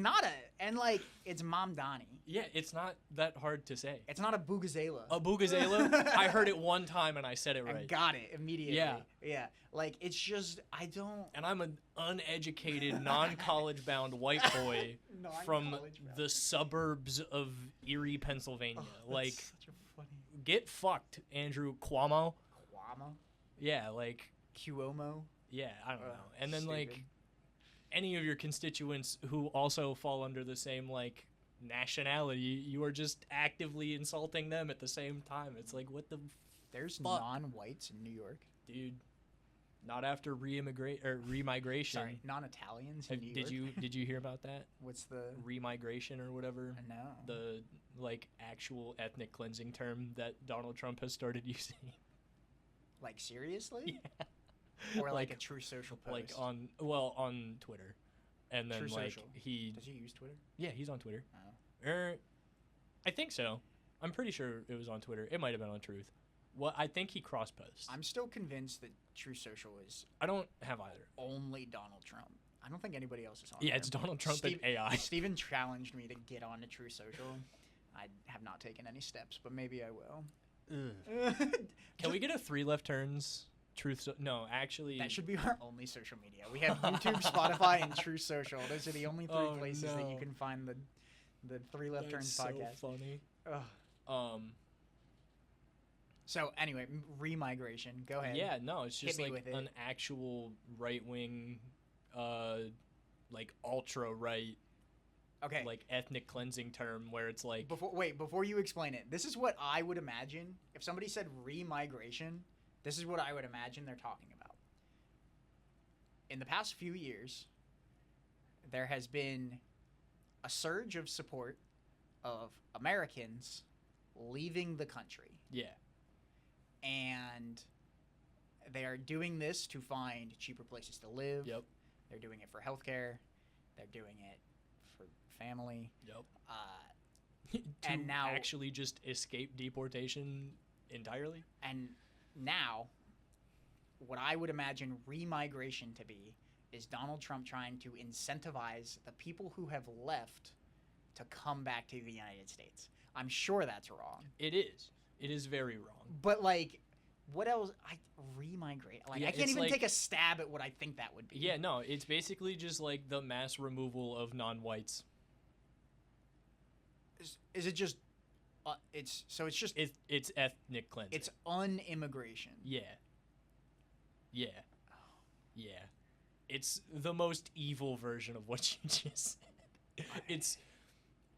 it's Mamdani. Yeah, it's not that hard to say. It's not a Bugazela. A Bugazela? I heard it one time and I said it right. I got it immediately. Yeah. Like, it's just, I don't... And I'm an uneducated, non-college bound white boy from the suburbs of Erie, Pennsylvania. Like, such a funny... Get fucked, Andrew Cuomo. Cuomo? Yeah, like... Cuomo? Yeah, I don't know. And then, stupid. like, any of your constituents who also fall under the same, like, nationality. You are just actively insulting them at the same time. It's like, what the There's fuck? non-whites in New York. Dude? Not after remigration. Sorry, non-Italians in New York. Did you hear about that? What's the Remigration or whatever? no? The like actual ethnic cleansing term that Donald Trump has started using. Like seriously? Yeah. Or like a True Social post? Like on Twitter. And then True like Social. he Does he use Twitter? Yeah, he's on Twitter. Oh. I think so. I'm pretty sure it was on Twitter. It might have been on Truth. Well, I think he cross posts. I'm still convinced that True Social is I don't have either. only Donald Trump. I don't think anybody else is on Yeah, there. it's Donald Trump Steve- and AI. Steven challenged me to get on to True Social. I have not taken any steps, but maybe I will. Can we get a 3 left turns? No, actually. That should be our only social media. We have YouTube, Spotify, and True Social. Those are the only 3 Oh, places that you no. can find the 3 Left Turns That's podcast. so funny. Ugh. So anyway, remigration. Go ahead. Yeah, no, it's just Hit me like with it. an actual right wing, like ultra right, Okay. like ethnic cleansing term where it's like Before you explain it, this is what I would imagine if somebody said remigration. This is what I would imagine they're talking about. In the past few years, there has been a surge of support of Americans leaving the country. yeah, And they are doing this to find cheaper places to live. yep, They're doing it for healthcare. They're doing it for family. yep. To and now actually just escape deportation entirely. And now, what I would imagine remigration to be is Donald Trump trying to incentivize the people who have left to come back to the United States. I'm sure that's wrong. It is. It is very wrong. But, like, what else? Remigrate. Like, Yeah, I can't it's even like- take a stab at what I think that would be. Yeah, no, it's basically just like the mass removal of non-whites. Is it just... it's just... It's ethnic cleansing. It's un-immigration. Yeah. Yeah. Yeah. It's the most evil version of what you just said. It's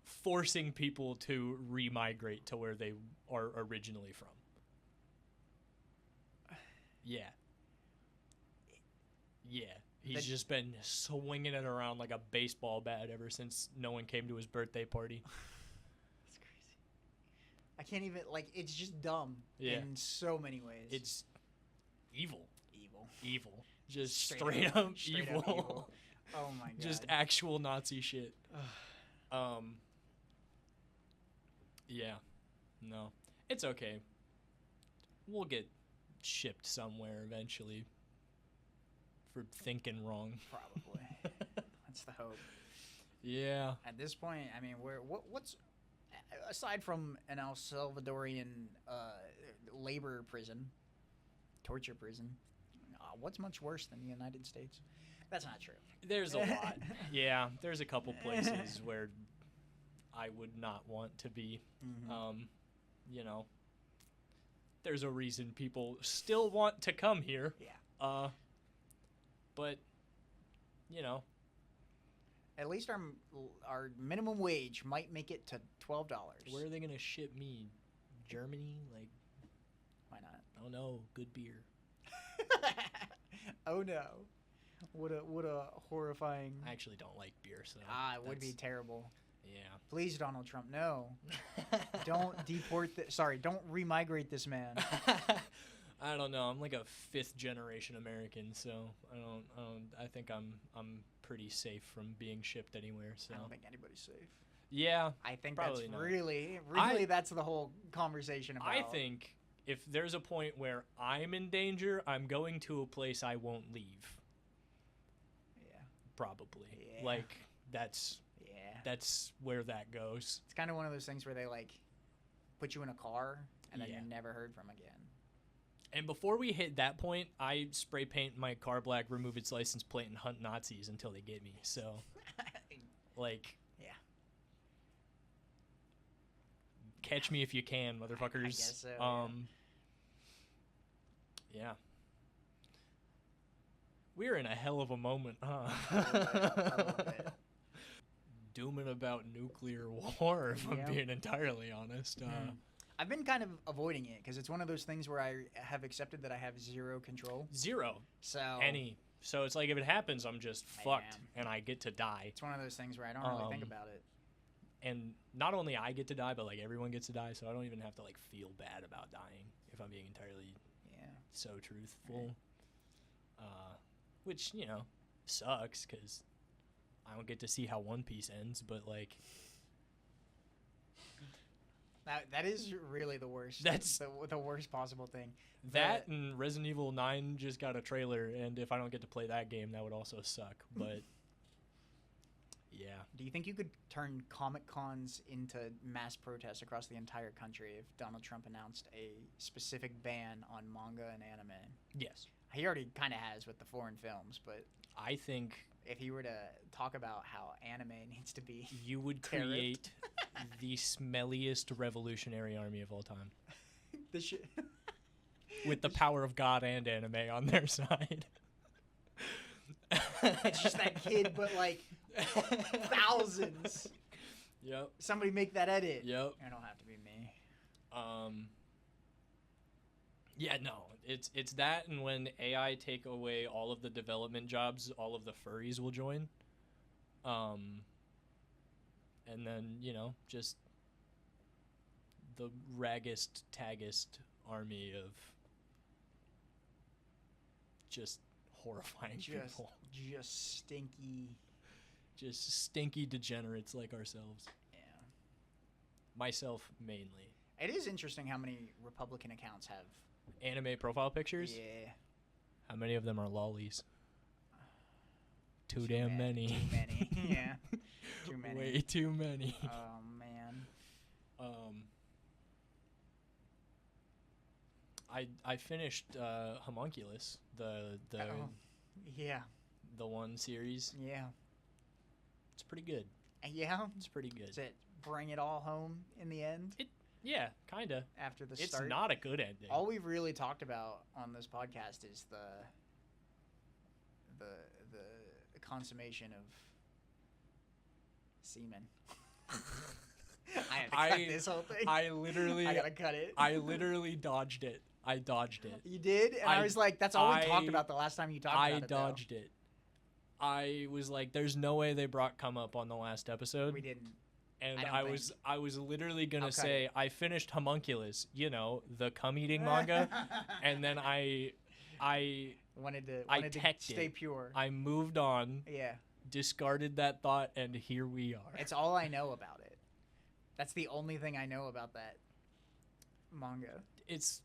forcing people to remigrate to where they are originally from. Yeah. Yeah. He's just been swinging it around like a baseball bat ever since no one came to his birthday party. That's crazy. I can't even... Like, it's just dumb Yeah. in so many ways. It's evil. evil. Just Straight straight up- up, straight evil. up evil. Oh my god. Just actual Nazi shit. Yeah. No. It's okay. We'll get shipped somewhere eventually for thinking wrong. Probably. That's the hope. Yeah. At this point, I mean, what's aside from an El Salvadorian labor prison, torture prison, what's much worse than the United States? That's not true. There's a lot. Yeah, there's a couple places where I would not want to be. Mhm. You know, there's a reason people still want to come here. Yeah. But you know, At least our minimum wage might make it to $12. where are they gonna ship me? Germany? Like, Why not? I don't know. Good beer. Oh no! What a horrifying. I actually don't like beer, so It would be that's- terrible. Yeah. Please, Donald Trump, no. Don't deport don't remigrate this man. I don't know. I'm like a 5th generation American, so I think I'm pretty safe from being shipped anywhere. So I don't think anybody's safe. yeah, I think Probably that's not. really I- that's the whole conversation about. I think if there's a point where I'm in danger, I'm going to a place I won't leave. Yeah. Probably. Yeah. Like that's Yeah. where that goes. It's kind of one of those things where they like put you in a car and then Yeah. you're never heard from again. And before we hit that point, I spray paint my car black, remove its license plate, and hunt Nazis until they get me. So, like, Yeah. catch me if you can, motherfuckers. I guess so, Yeah. We're in a hell of a moment, huh? A little bit. dooming about nuclear war, if Yeah. I'm being entirely honest. I've been kind of avoiding it because it's one of those things where I have accepted that I have zero control. Zero. So So it's like if it happens, I'm just fucked, and I get to die. it's one of those things where I don't really think about it. And not only I get to die, but like everyone gets to die, so I don't even have to like feel bad about dying, if I'm being entirely so truthful. Which, you know, sucks because I don't get to see how One Piece ends, but like That is really the worst. That's the worst possible thing. that and Resident Evil 9 just got a trailer, and if I don't get to play that game, that would also suck. But yeah. Do you think you could turn Comic Cons into mass protests across the entire country if Donald Trump announced a specific ban on manga and anime? Yes. He already kind of has with the foreign films, but I think if he were to talk about how anime needs to be you would tariffed. create the smelliest revolutionary army of all time. the shit. With the power of God and anime on their side. It's just that kid, but like thousands. Yep. Somebody make that edit. Yep. It don't have to be me. Yeah, no. It's that, and when AI take away all of the development jobs, all of the furries will join. And then, you know, just the raggest, taggest army of just horrifying people. Just stinky. Just stinky degenerates like ourselves. Yeah. Myself, mainly. It is interesting how many Republican accounts have. Anime profile pictures? Yeah. How many of them are lollies? Too Too damn many. Too many. Yeah. Too many. Way too many. Oh, man. I finished Homunculus, Yeah. the one series. Yeah. It's pretty good. Yeah. It's pretty good. Does it bring it all home in the end Yeah, kinda. after the It's start? not a good ending. All we've really talked about on this podcast is the consummation of semen. I had to cut this whole thing. I literally I gotta cut it. I literally dodged it. I dodged it. You did, and I was like, "That's all we talked about the last time you talked about it." I dodged it. I was like, "There's no way they brought come up on the last episode." We didn't. And I don't I was literally gonna I'll cut say it. I finished Homunculus, you know, the cum eating manga, and then I wanted to teched stay it. pure. I moved on, Yeah, discarded that thought, and here we are. it's all I know about it. That's the only thing I know about that manga. It's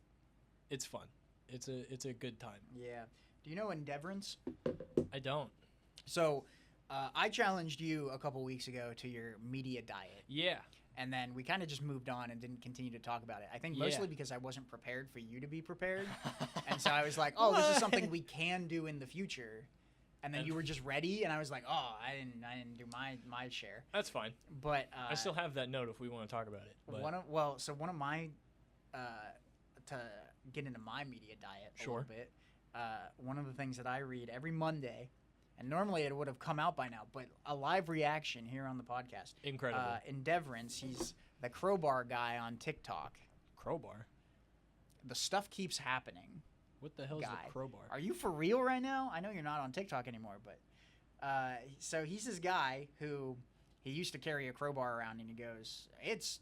fun. It's a good time. Yeah. Do you know Endeavorance? I don't. So, I challenged you a couple weeks ago to your media diet, Yeah. and then we kind of just moved on and didn't continue to talk about it. I think Yeah. mostly because I wasn't prepared for you to be prepared, and so I was like, "Oh, this is something we can do in the future." And then And- you were just ready, and I was like, "Oh, I didn't do my share." That's fine. But I still have that note if we want to talk about it. But one of my to get into my media diet a Sure. little bit. One of the things that I read every Monday, and normally it would have come out by now, but a live reaction here on the podcast. incredible. Endeavorance, he's the crowbar guy on TikTok. Crowbar. The stuff keeps happening. What the hell is Guy. the crowbar? Are you for real right now? I know you're not on TikTok anymore, but so he's this guy who he used to carry a crowbar around, and he goes, "It's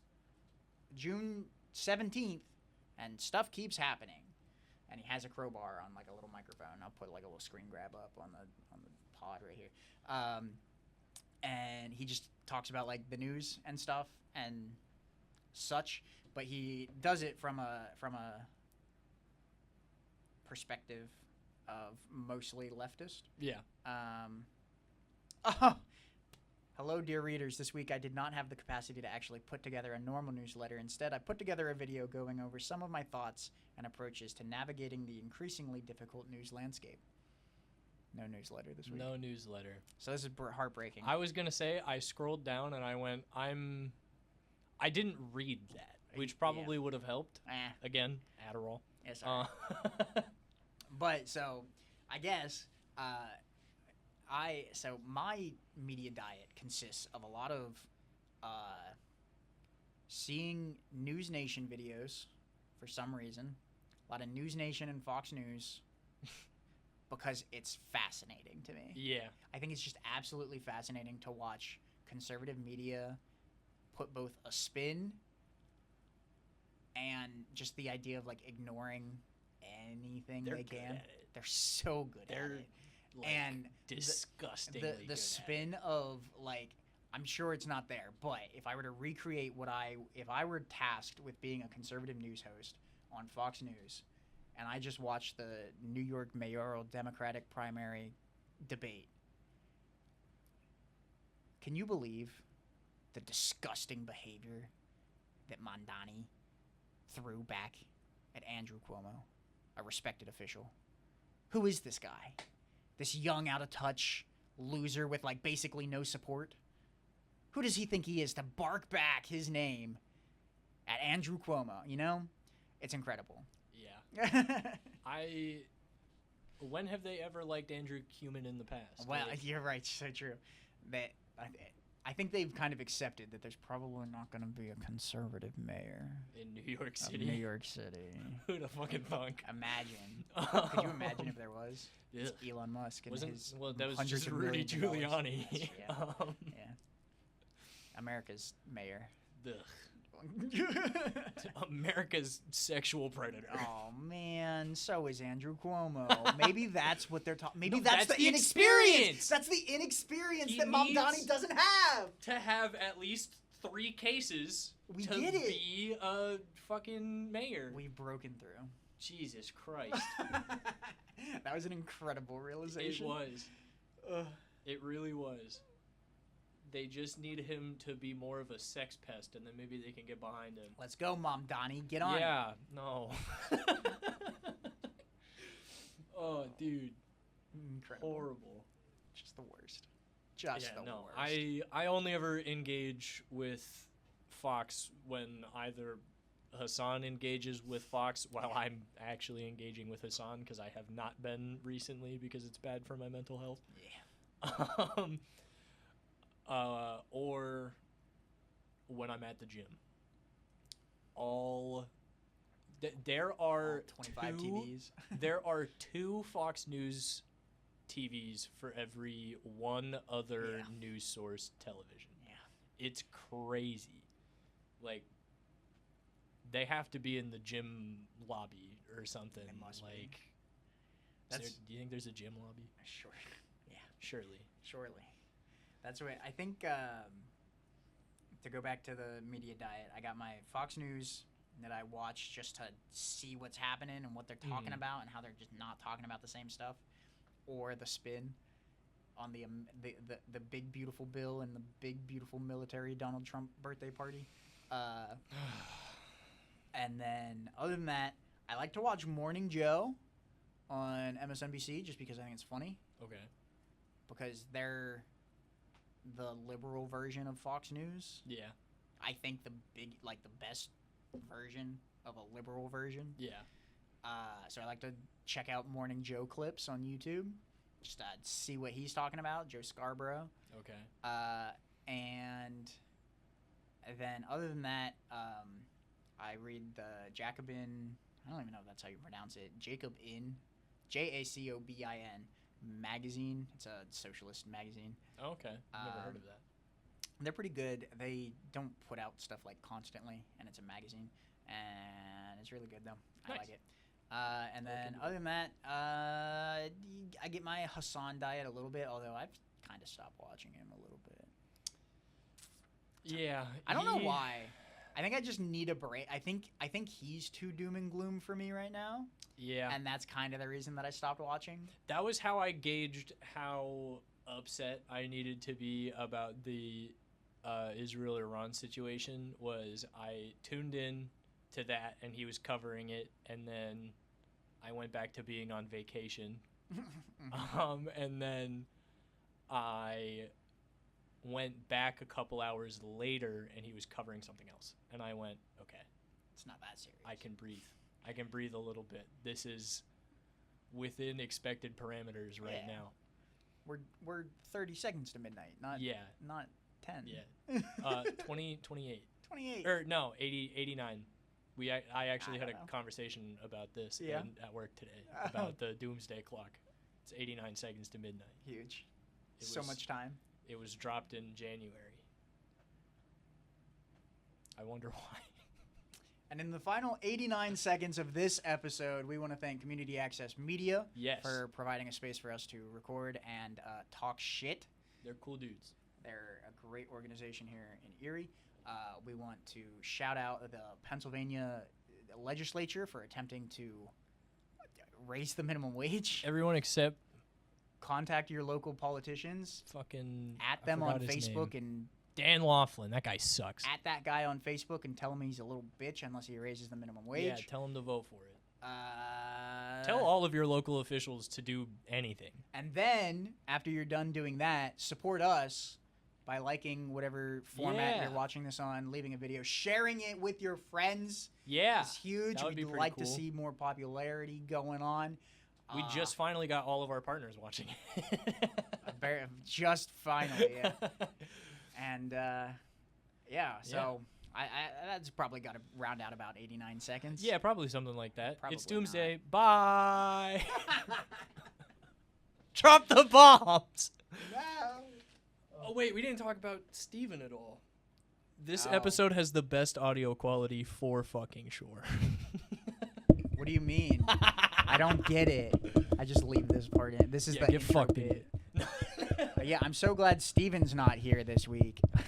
June 17th, and stuff keeps happening." And he has a crowbar on like a little microphone. I'll put like a little screen grab up on the pod right here. And he just talks about like the news and stuff and such, but he does it from a perspective of mostly leftist. Yeah. Hello, dear readers. This week I did not have the capacity to actually put together a normal newsletter. Instead, I put together a video going over some of my thoughts and approaches to navigating the increasingly difficult news landscape. No newsletter this week. No newsletter. So this is heartbreaking. I was gonna say I scrolled down and I went, I didn't read that, which probably would have helped. Again, Adderall. Yes, sir. But so, I guess So my media diet consists of a lot of seeing News Nation videos for some reason, a lot of News Nation and Fox News because it's fascinating to me. Yeah. I think it's just absolutely fascinating to watch conservative media put both a spin and just the idea of like ignoring anything They're they good can. at it. They're so good They're at it. like And disgustingly the good at spin of like, I'm sure it's not there, but if I were to recreate if I were tasked with being a conservative news host on Fox News, and I just watched the New York mayoral Democratic primary debate, can you believe the disgusting behavior that Mondani threw back at Andrew Cuomo, a respected official? Who is this guy? This young, out of touch loser with like basically no support? Who does he think he is to bark back his name at Andrew Cuomo? You know, it's incredible. Yeah. When have they ever liked Andrew Cuomo in the past? Well, Like, you're right. So true. That I think they've kind of accepted that there's probably not going to be a conservative mayor in New York of City. New York City. Who'd have fucking thunk? Imagine. Could you imagine if there was? It's Yeah. Elon Musk and his That was hundreds just of Rudy millions of dollars. Giuliani. Yeah. Yeah. America's mayor. Ugh. America's sexual predator. Oh man, so is Andrew Cuomo. Maybe that's what they're talking. Maybe No, that's that's the the inexperience. experience. That's the inexperience He that needs- Mamdani doesn't have. To have at least 3 cases We to did it. be a fucking mayor. We've broken through. Jesus Christ. That was an incredible It realization. was. Ugh. It really was. They just need him to be more of a sex pest, and then maybe they can get behind him. Let's go, Mamdani. Get on. Yeah, no. Oh, dude. Incredible. Horrible. Just the worst. Just Yeah, the no. worst. I only ever engage with Fox when either Hassan engages with Fox while I'm actually engaging with Hassan, because I have not been recently because it's bad for my mental health. Yeah. Or when I'm at the gym. There are 25 two, TVs. there are 2 Fox News TVs for every one other Yeah. news source television. Yeah. It's crazy. Like, they have to be in the gym lobby or something. They must be. Like, do you think there's a gym lobby? Sure. Yeah. Surely. Surely. That's what I think. To go back to the media diet, I got my Fox News that I watch just to see what's happening and what they're talking Mhm. about and how they're just not talking about the same stuff, or the spin on the big beautiful bill and the big beautiful military Donald Trump birthday party. And then other than that, I like to watch Morning Joe on MSNBC just because I think it's funny, Okay. because they're the liberal version of Fox News. Yeah. I think the best version of a liberal version. Yeah. So I like to check out Morning Joe clips on YouTube, just to see what he's talking about, Joe Scarborough. Okay. And then other than that, I read the Jacobin. I don't even know if that's how you pronounce it. Jacobin, Jacobin magazine. It's a socialist magazine. Okay. Never heard of that. They're pretty good. They don't put out stuff like constantly, and it's a magazine, and it's really good though. Nice. I like it. And then Looking other than that, I get my Hassan diet a little bit, although I've kind of stopped watching him a little bit. Yeah. I don't know why. I think I just need a break. I think he's too doom and gloom for me right now, Yeah. and that's kind of the reason that I stopped watching. That was how I gauged how upset I needed to be about the Israel-Iran situation. Was I tuned in to that and he was covering it, and then I went back to being on vacation. And then I went back a couple hours later and he was covering something else, and I went, okay, It's not that serious. I can breathe a little bit. This is within expected parameters right Yeah. now. We're 30 seconds to midnight, not 10. Yeah. 28. 28. Or no, 89. I actually had don't a know. conversation about this at work today about the doomsday clock. It's 89 seconds to midnight. Huge. It So was- much time. It was dropped in January. I wonder why. And in the final 89 seconds of this episode, we want to thank Community Access Media Yes. for providing a space for us to record and talk shit. They're cool dudes. They're a great organization here in Erie. We want to shout out the Pennsylvania legislature for attempting to raise the minimum wage. Everyone except Contact your local politicians. fucking At them I on forgot his Facebook name. and Dan Laughlin. That guy sucks. at that guy on Facebook and tell him he's a little bitch unless he raises the minimum wage. Yeah, tell him to vote for it. Uh, Tell all of your local officials to do anything. And then, after you're done doing that, support us by liking whatever format Yeah. you're watching this on, leaving a video, sharing it with your friends. Yeah. It's huge. that would be We'd pretty like to cool. see more popularity going on. We just finally got all of our partners watching it. Just finally, yeah. And, yeah, so I that's probably got to round out about 89 seconds. Yeah, probably something like that. Probably It's doomsday. Bye. Drop the bombs. No. Oh, wait, we didn't talk about Steven at all. This Oh. episode has the best audio quality for fucking sure. What do you mean? I don't get it. I just leave this part in. This is Yeah, the get intro fucked in bit. it. Yeah, I'm so glad Steven's not here this week.